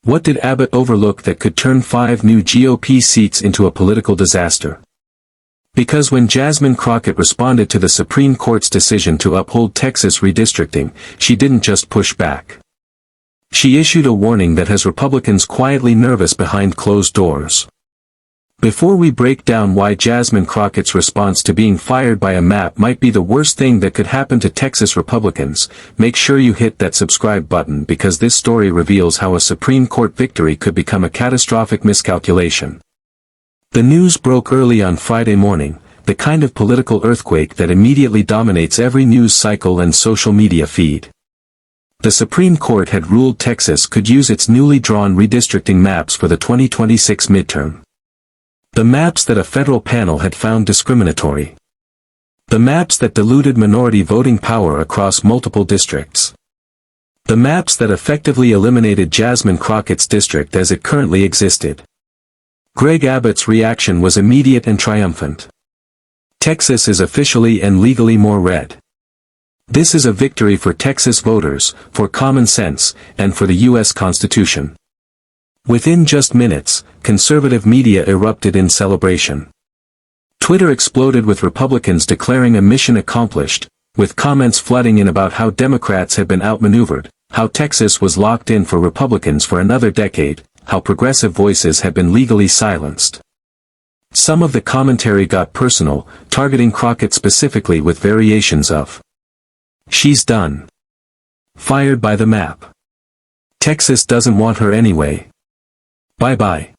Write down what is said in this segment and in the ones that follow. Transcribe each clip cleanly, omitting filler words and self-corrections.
What did Abbott overlook that could turn 5 new GOP seats into a political disaster? Because when Jasmine Crockett responded to the Supreme Court's decision to uphold Texas redistricting, she didn't just push back. She issued a warning that has Republicans quietly nervous behind closed doors. Before we break down why Jasmine Crockett's response to being fired by a map might be the worst thing that could happen to Texas Republicans, make sure you hit that subscribe button because this story reveals how a Supreme Court victory could become a catastrophic miscalculation. The news broke early on Friday morning, the kind of political earthquake that immediately dominates every news cycle and social media feed. The Supreme Court had ruled Texas could use its newly drawn redistricting maps for the 2026 midterm. The maps that a federal panel had found discriminatory. The maps that diluted minority voting power across multiple districts. The maps that effectively eliminated Jasmine Crockett's district as it currently existed. Greg Abbott's reaction was immediate and triumphant. Texas is officially and legally more red. This is a victory for Texas voters, for common sense, and for the U.S. Constitution. Within just minutes, conservative media erupted in celebration. Twitter exploded with Republicans declaring a mission accomplished, with comments flooding in about how Democrats had been outmaneuvered, how Texas was locked in for Republicans for another decade, how progressive voices had been legally silenced. Some of the commentary got personal, targeting Crockett specifically with variations of "She's done. Fired by the map. Texas doesn't want her anyway. Bye-bye."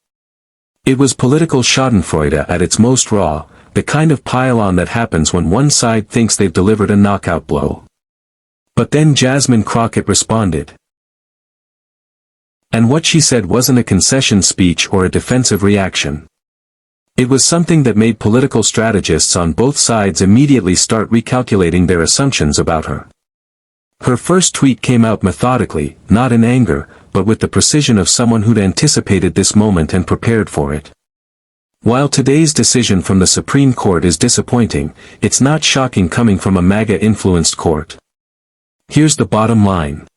It was political schadenfreude at its most raw, the kind of pile-on that happens when one side thinks they've delivered a knockout blow. But then Jasmine Crockett responded. And what she said wasn't a concession speech or a defensive reaction. It was something that made political strategists on both sides immediately start recalculating their assumptions about her. Her first tweet came out methodically, not in anger, but with the precision of someone who'd anticipated this moment and prepared for it. While today's decision from the Supreme Court is disappointing, it's not shocking coming from a MAGA-influenced court. Here's the bottom line.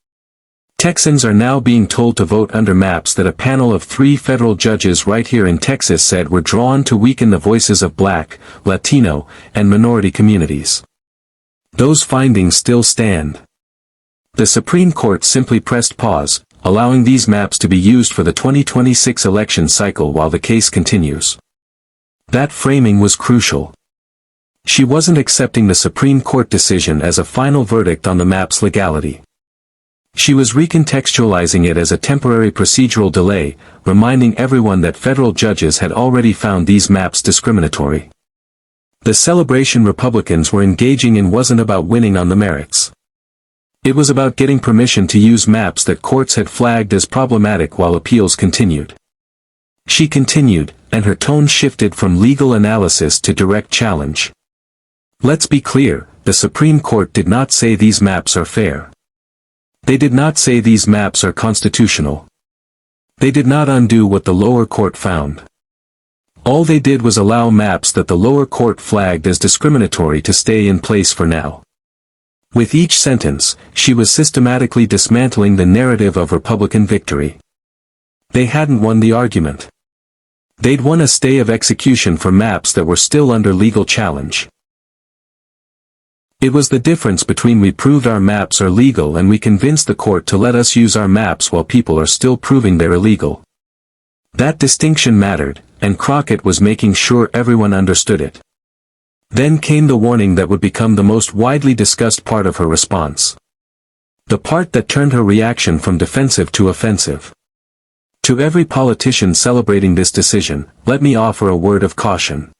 Texans are now being told to vote under maps that a panel of 3 federal judges right here in Texas said were drawn to weaken the voices of Black, Latino, and minority communities. Those findings still stand. The Supreme Court simply pressed pause, allowing these maps to be used for the 2026 election cycle while the case continues. That framing was crucial. She wasn't accepting the Supreme Court decision as a final verdict on the map's legality. She was recontextualizing it as a temporary procedural delay, reminding everyone that federal judges had already found these maps discriminatory. The celebration Republicans were engaging in wasn't about winning on the merits. It was about getting permission to use maps that courts had flagged as problematic while appeals continued. She continued, and her tone shifted from legal analysis to direct challenge. Let's be clear, the Supreme Court did not say these maps are fair. They did not say these maps are constitutional. They did not undo what the lower court found. All they did was allow maps that the lower court flagged as discriminatory to stay in place for now. With each sentence, she was systematically dismantling the narrative of Republican victory. They hadn't won the argument. They'd won a stay of execution for maps that were still under legal challenge. It was the difference between we proved our maps are legal and we convinced the court to let us use our maps while people are still proving they're illegal. That distinction mattered, and Crockett was making sure everyone understood it. Then came the warning that would become the most widely discussed part of her response. The part that turned her reaction from defensive to offensive. To every politician celebrating this decision, let me offer a word of caution.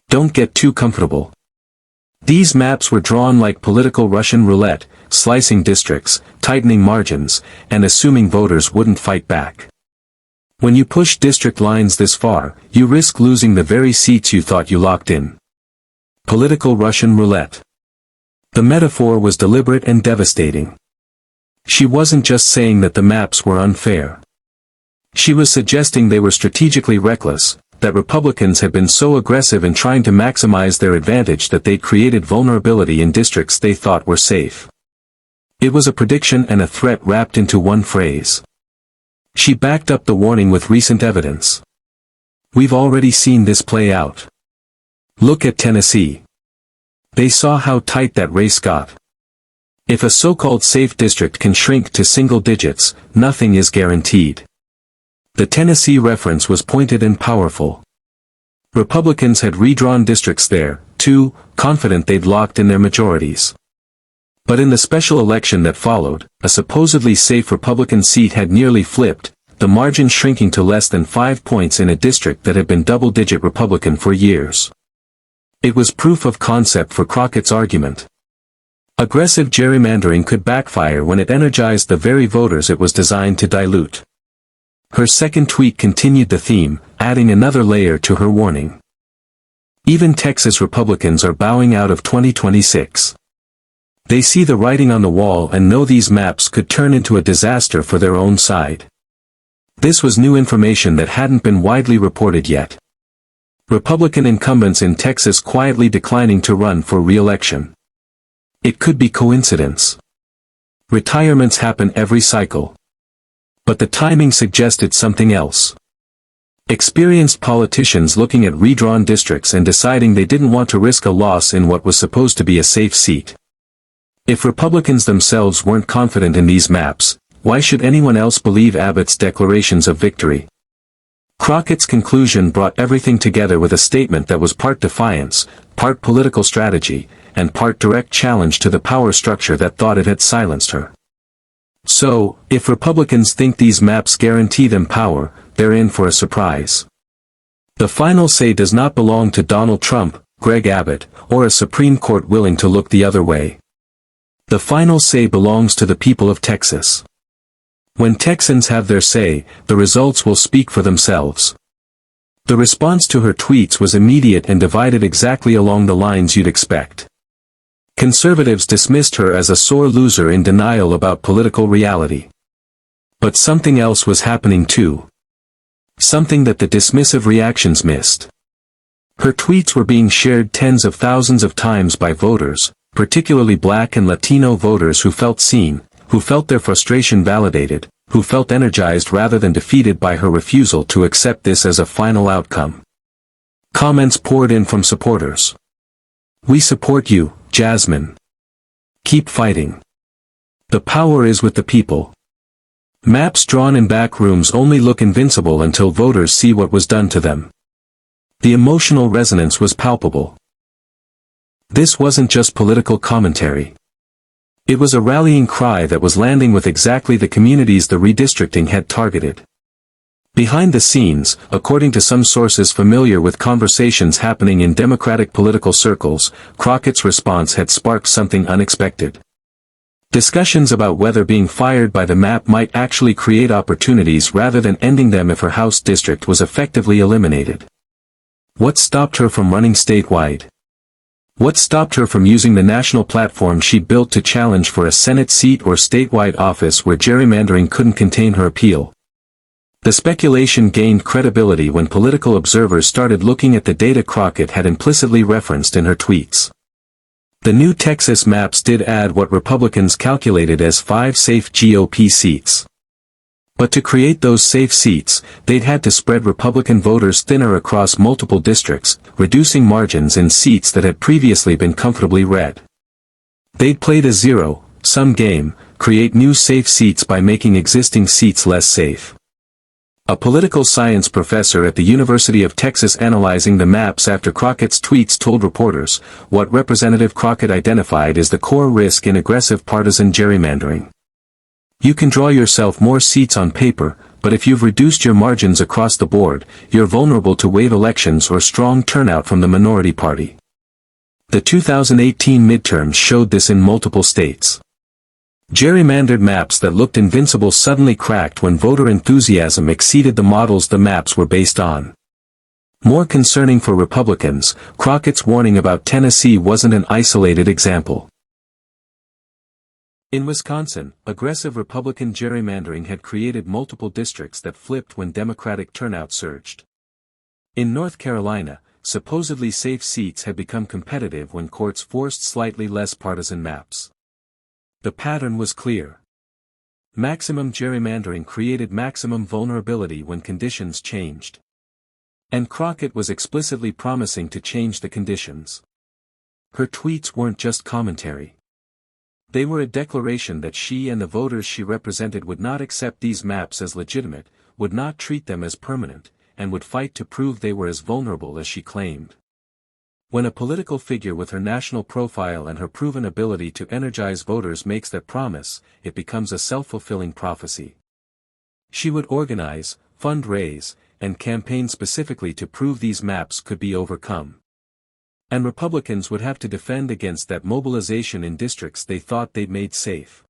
Don't get too comfortable. These maps were drawn like political Russian roulette, slicing districts, tightening margins, and assuming voters wouldn't fight back. When you push district lines this far, you risk losing the very seats you thought you locked in. Political Russian roulette. The metaphor was deliberate and devastating. She wasn't just saying that the maps were unfair. She was suggesting they were strategically reckless, that Republicans had been so aggressive in trying to maximize their advantage that they'd created vulnerability in districts they thought were safe. It was a prediction and a threat wrapped into one phrase. She backed up the warning with recent evidence. We've already seen this play out. Look at Tennessee. They saw how tight that race got. If a so-called safe district can shrink to single digits, nothing is guaranteed. The Tennessee reference was pointed and powerful. Republicans had redrawn districts there, too, confident they'd locked in their majorities. But in the special election that followed, a supposedly safe Republican seat had nearly flipped, the margin shrinking to less than 5 points in a district that had been double-digit Republican for years. It was proof of concept for Crockett's argument. Aggressive gerrymandering could backfire when it energized the very voters it was designed to dilute. Her second tweet continued the theme, adding another layer to her warning. Even Texas Republicans are bowing out of 2026. They see the writing on the wall and know these maps could turn into a disaster for their own side. This was new information that hadn't been widely reported yet. Republican incumbents in Texas quietly declining to run for re-election. It could be coincidence. Retirements happen every cycle. But the timing suggested something else. Experienced politicians looking at redrawn districts and deciding they didn't want to risk a loss in what was supposed to be a safe seat. If Republicans themselves weren't confident in these maps, why should anyone else believe Abbott's declarations of victory? Crockett's conclusion brought everything together with a statement that was part defiance, part political strategy, and part direct challenge to the power structure that thought it had silenced her. So, if Republicans think these maps guarantee them power, they're in for a surprise. The final say does not belong to Donald Trump, Greg Abbott, or a Supreme Court willing to look the other way. The final say belongs to the people of Texas. When Texans have their say, the results will speak for themselves. The response to her tweets was immediate and divided exactly along the lines you'd expect. Conservatives dismissed her as a sore loser in denial about political reality. But something else was happening too. Something that the dismissive reactions missed. Her tweets were being shared tens of thousands of times by voters, particularly Black and Latino voters who felt seen, who felt their frustration validated, who felt energized rather than defeated by her refusal to accept this as a final outcome. Comments poured in from supporters. "We support you, Jasmine. Keep fighting. The power is with the people." Maps drawn in back rooms only look invincible until voters see what was done to them. The emotional resonance was palpable. This wasn't just political commentary. It was a rallying cry that was landing with exactly the communities the redistricting had targeted. Behind the scenes, according to some sources familiar with conversations happening in Democratic political circles, Crockett's response had sparked something unexpected. Discussions about whether being fired by the map might actually create opportunities rather than ending them if her House district was effectively eliminated. What stopped her from running statewide? What stopped her from using the national platform she built to challenge for a Senate seat or statewide office where gerrymandering couldn't contain her appeal? The speculation gained credibility when political observers started looking at the data Crockett had implicitly referenced in her tweets. The new Texas maps did add what Republicans calculated as 5 safe GOP seats. But to create those safe seats, they'd had to spread Republican voters thinner across multiple districts, reducing margins in seats that had previously been comfortably red. They'd played a zero-sum game, create new safe seats by making existing seats less safe. A political science professor at the University of Texas analyzing the maps after Crockett's tweets told reporters, what Representative Crockett identified as the core risk in aggressive partisan gerrymandering. You can draw yourself more seats on paper, but if you've reduced your margins across the board, you're vulnerable to wave elections or strong turnout from the minority party. The 2018 midterms showed this in multiple states. Gerrymandered maps that looked invincible suddenly cracked when voter enthusiasm exceeded the models the maps were based on. More concerning for Republicans, Crockett's warning about Tennessee wasn't an isolated example. In Wisconsin, aggressive Republican gerrymandering had created multiple districts that flipped when Democratic turnout surged. In North Carolina, supposedly safe seats had become competitive when courts forced slightly less partisan maps. The pattern was clear. Maximum gerrymandering created maximum vulnerability when conditions changed. And Crockett was explicitly promising to change the conditions. Her tweets weren't just commentary. They were a declaration that she and the voters she represented would not accept these maps as legitimate, would not treat them as permanent, and would fight to prove they were as vulnerable as she claimed. When a political figure with her national profile and her proven ability to energize voters makes that promise, it becomes a self-fulfilling prophecy. She would organize, fundraise, and campaign specifically to prove these maps could be overcome. And Republicans would have to defend against that mobilization in districts they thought they'd made safe.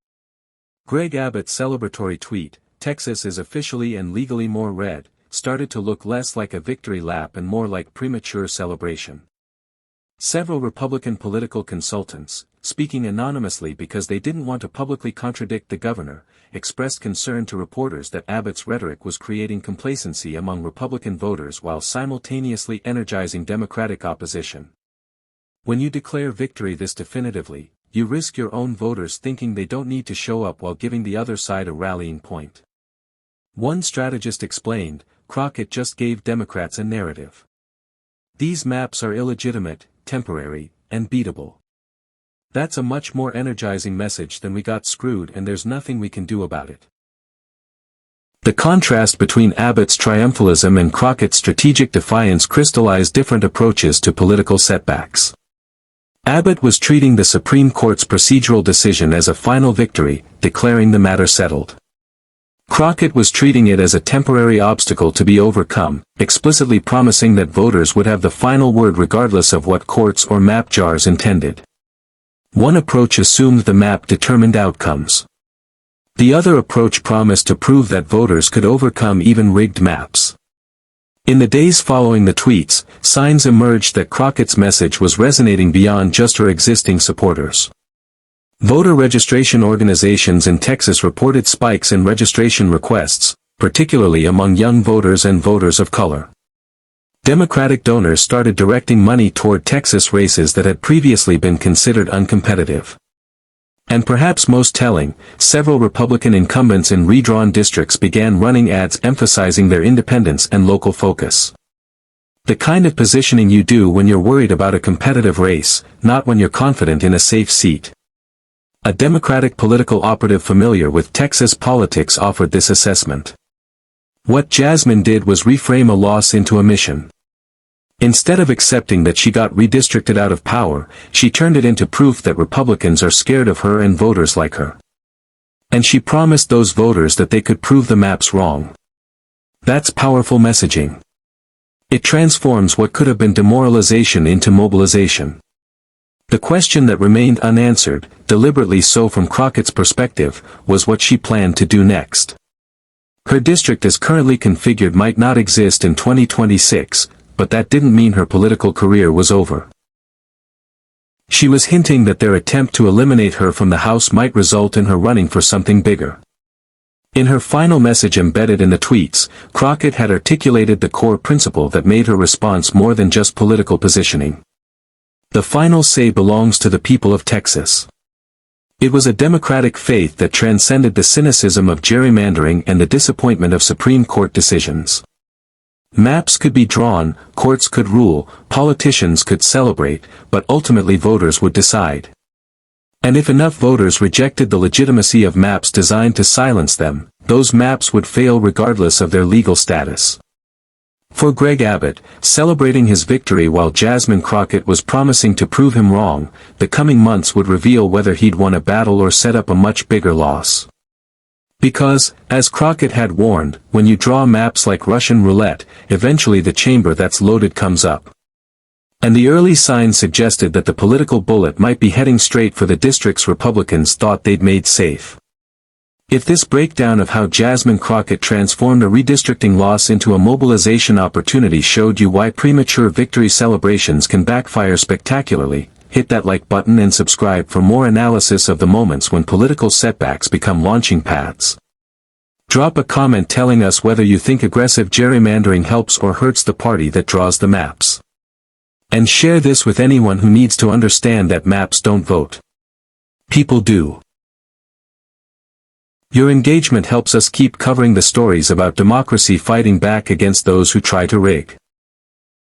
Greg Abbott's celebratory tweet, "Texas is officially and legally more red," started to look less like a victory lap and more like premature celebration. Several Republican political consultants, speaking anonymously because they didn't want to publicly contradict the governor, expressed concern to reporters that Abbott's rhetoric was creating complacency among Republican voters while simultaneously energizing Democratic opposition. When you declare victory this definitively, you risk your own voters thinking they don't need to show up while giving the other side a rallying point. One strategist explained, Crockett just gave Democrats a narrative. These maps are illegitimate, temporary, and beatable. That's a much more energizing message than "we got screwed and there's nothing we can do about it." The contrast between Abbott's triumphalism and Crockett's strategic defiance crystallized different approaches to political setbacks. Abbott was treating the Supreme Court's procedural decision as a final victory, declaring the matter settled. Crockett was treating it as a temporary obstacle to be overcome, explicitly promising that voters would have the final word regardless of what courts or map jars intended. One approach assumed the map determined outcomes. The other approach promised to prove that voters could overcome even rigged maps. In the days following the tweets, signs emerged that Crockett's message was resonating beyond just her existing supporters. Voter registration organizations in Texas reported spikes in registration requests, particularly among young voters and voters of color. Democratic donors started directing money toward Texas races that had previously been considered uncompetitive. And perhaps most telling, several Republican incumbents in redrawn districts began running ads emphasizing their independence and local focus. The kind of positioning you do when you're worried about a competitive race, not when you're confident in a safe seat. A Democratic political operative familiar with Texas politics offered this assessment. What Jasmine did was reframe a loss into a mission. Instead of accepting that she got redistricted out of power, she turned it into proof that Republicans are scared of her and voters like her. And she promised those voters that they could prove the maps wrong. That's powerful messaging. It transforms what could have been demoralization into mobilization. The question that remained unanswered, deliberately so from Crockett's perspective, was what she planned to do next. Her district as currently configured might not exist in 2026, but that didn't mean her political career was over. She was hinting that their attempt to eliminate her from the House might result in her running for something bigger. In her final message embedded in the tweets, Crockett had articulated the core principle that made her response more than just political positioning. The final say belongs to the people of Texas. It was a democratic faith that transcended the cynicism of gerrymandering and the disappointment of Supreme Court decisions. Maps could be drawn, courts could rule, politicians could celebrate, but ultimately voters would decide. And if enough voters rejected the legitimacy of maps designed to silence them, those maps would fail regardless of their legal status. For Greg Abbott, celebrating his victory while Jasmine Crockett was promising to prove him wrong, the coming months would reveal whether he'd won a battle or set up a much bigger loss. Because, as Crockett had warned, when you draw maps like Russian roulette, eventually the chamber that's loaded comes up. And the early signs suggested that the political bullet might be heading straight for the districts Republicans thought they'd made safe. If this breakdown of how Jasmine Crockett transformed a redistricting loss into a mobilization opportunity showed you why premature victory celebrations can backfire spectacularly, hit that like button and subscribe for more analysis of the moments when political setbacks become launching pads. Drop a comment telling us whether you think aggressive gerrymandering helps or hurts the party that draws the maps. And share this with anyone who needs to understand that maps don't vote. People do. Your engagement helps us keep covering the stories about democracy fighting back against those who try to rig.